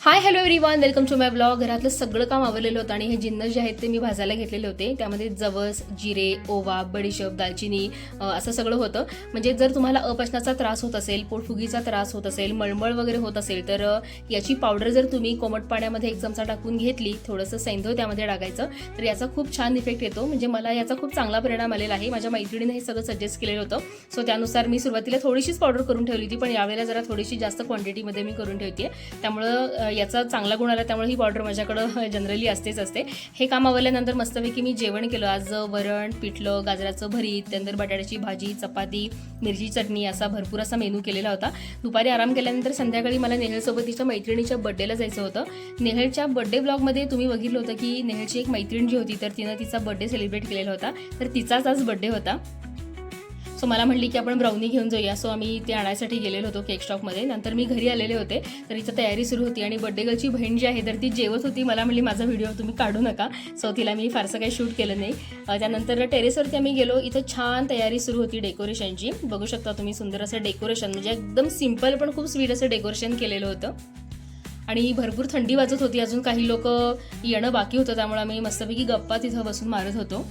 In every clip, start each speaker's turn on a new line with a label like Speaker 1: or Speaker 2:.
Speaker 1: High hello everyone, welcome to my blog. घरातलं सगळं काम आवरलेलं होतं आणि हे जिन्नस जे आहेत ते मी भाजायला घेतलेले होते. त्यामध्ये जवस, जिरे, ओवा, बडीशेप, दालचिनी असं सगळं होतं. म्हणजे जर तुम्हाला अपचनाचा त्रास होत असेल, पोटफुगीचा त्रास होत असेल, मळमळ वगैरे होत असेल तर याची पावडर जर तुम्ही कोमट पाण्यामध्ये 1 चमचा टाकून घेतली, थोडंसं सैंधव त्यामध्ये टाकायचं, तर याचा खूप छान इफेक्ट येतो. म्हणजे मला याचा खूप चांगला परिणाम आलेला आहे. माझ्या मैत्रिणीने हे सगळं सजेस्ट केलेलं होतं. सो त्यानुसार मी सुरुवातीला थोडीशीच पावडर करून ठेवली होती, पण यावेळेला जरा थोडीशी जास्त क्वांटिटीमध्ये मी करून ठेवते. त्यामुळं याचा चांगला गुण आला, त्यामुळे ही पावडर माझ्याकडं जनरली असते. हे काम आवरल्यानंतर मस्तपैकी मी जेवण केलं. आज वरण, पिठलं, गाजराचं भरीत, त्यानंतर बटाट्याची भाजी, चपाती, मिरची चटणी असा भरपूर असा मेनू केलेला होता. दुपारी आराम केल्यानंतर संध्याकाळी मला नेहलसोबत तिच्या मैत्रिणीच्या बड्डेला जायचं होतं. नेहलच्या बड्डे ब्लॉगमध्ये तुम्ही बघितलं होतं की नेहलची एक मैत्रीण जी होती तर तिनं तिचा बड्डे सेलिब्रेट केलेला होता. तर तिचाच आज बड्डे होता. सो मला म्हटली की आपण ब्राउनी घेऊन जाऊया. सो आम्ही ते आणायसाठी गेलेलो होतो केक शॉपमध्ये. नंतर मी घरी आलेले होते तर इथं तयारी सुरू होती आणि बड्डे गर्लची बहीण जी आहे तर ती जेवत होती. मला म्हटली माझा व्हिडिओ तुम्ही काढू नका. सो तिला मी फारसं काही शूट केलं नाही. त्यानंतर टेरेसवरती आम्ही गेलो. इथं छान तयारी सुरू होती डेकोरेशनची. बघू शकता तुम्ही सुंदर असं डेकोरेशन, म्हणजे एकदम सिम्पल पण खूप स्वीट असं डेकोरेशन केलेलं होतं. आणि भरपूर थंडी वाजत होती. अजून काही लोक येणं बाकी होतं, त्यामुळे आम्ही मस्तपैकी गप्पा तिथं बसून मारत होतो.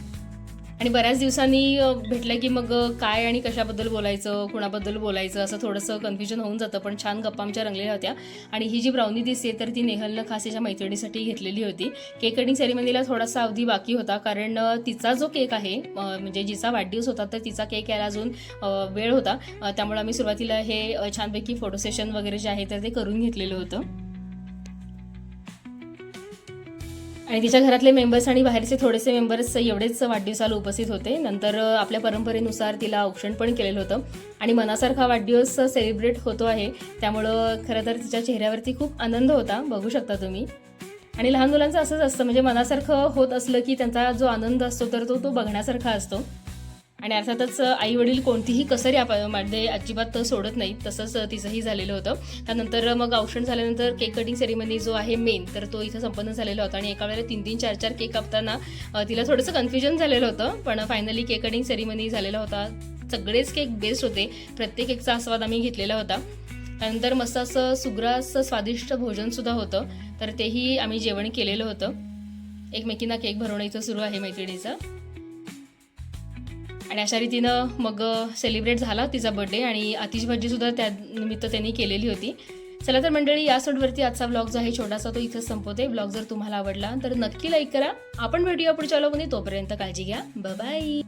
Speaker 1: आणि बऱ्याच दिवसांनी भेटलं की मग काय आणि कशाबद्दल बोलायचं, कुणाबद्दल बोलायचं असं थोडंसं कन्फ्युजन होऊन जातं. पण छान गप्पा आमच्या रंगलेल्या होत्या. आणि ही जी ब्राउनी दिसते तर ती नेहलनं खास याच्या मैत्रिणीसाठी घेतलेली होती. केक कटिंग सेरेमनीला थोडासा अवधी बाकी होता, कारण तिचा जो केक आहे, म्हणजे जिचा वाढदिवस होता तर तिचा केक यायला अजून वेळ होता. त्यामुळे आम्ही सुरुवातीला हे छानपैकी फोटो सेशन वगैरे जे आहे तर ते करून घेतलेलं होतं. आणि तिच्या घरातले मेंबर्स आणि बाहेरचे थोडेसे मेंबर्स एवढेच वाढदिवसाला उपस्थित होते. नंतर आपल्या परंपरेनुसार तिला औक्षण पण केलेलं होतं आणि मनासारखा वाढदिवस सेलिब्रेट होतो आहे. त्यामुळं खरं तर तिच्या चेहऱ्यावरती खूप आनंद होता, बघू शकता तुम्ही. आणि लहान मुलांचं असंच असतं, म्हणजे मनासारखं होत असलं की त्यांचा जो आनंद असतो तर तो बघण्यासारखा असतो. आणि अर्थातच आई वडील कोणतीही कसरी मध्ये अजिबात सोडत नाही. तसंच तिचंही झालेलं होतं. त्यानंतर मग औक्षण झाल्यानंतर केक कटिंग सेरेमनी जो आहे मेन, तर तो इथं संपन्न झालेला होता. आणि एका वेळेला 3-3, 4-4 केक कापताना तिला थोडंसं कन्फ्युजन झालेलं होतं, पण फायनली केक कटिंग सेरेमनी झालेला होता. सगळेच केक बेस्ट होते. प्रत्येक केकचा आस्वाद आम्ही घेतलेला होता. त्यानंतर मस्त असं सुग्रास स्वादिष्ट भोजनसुद्धा होतं, तर तेही आम्ही जेवण केलेलं होतं. एकमेकींना केक भरवण्याचं सुरू आहे मैत्रिणीचं. आणि अशा रीतीनं मग सेलिब्रेट झाला तिचा बड्डे. आणि आतिषबाजीसुद्धा त्या निमित्त त्यांनी केलेली होती. चला तर मंडळी, या सोडवरती आजचा ब्लॉग जो आहे छोटासा तो इथंच संपवते. ब्लॉग जर तुम्हाला आवडला तर नक्की लाईक करा. आपण भेटूया पुढच्या व्लॉगमध्ये. तोपर्यंत काळजी घ्या. बाय.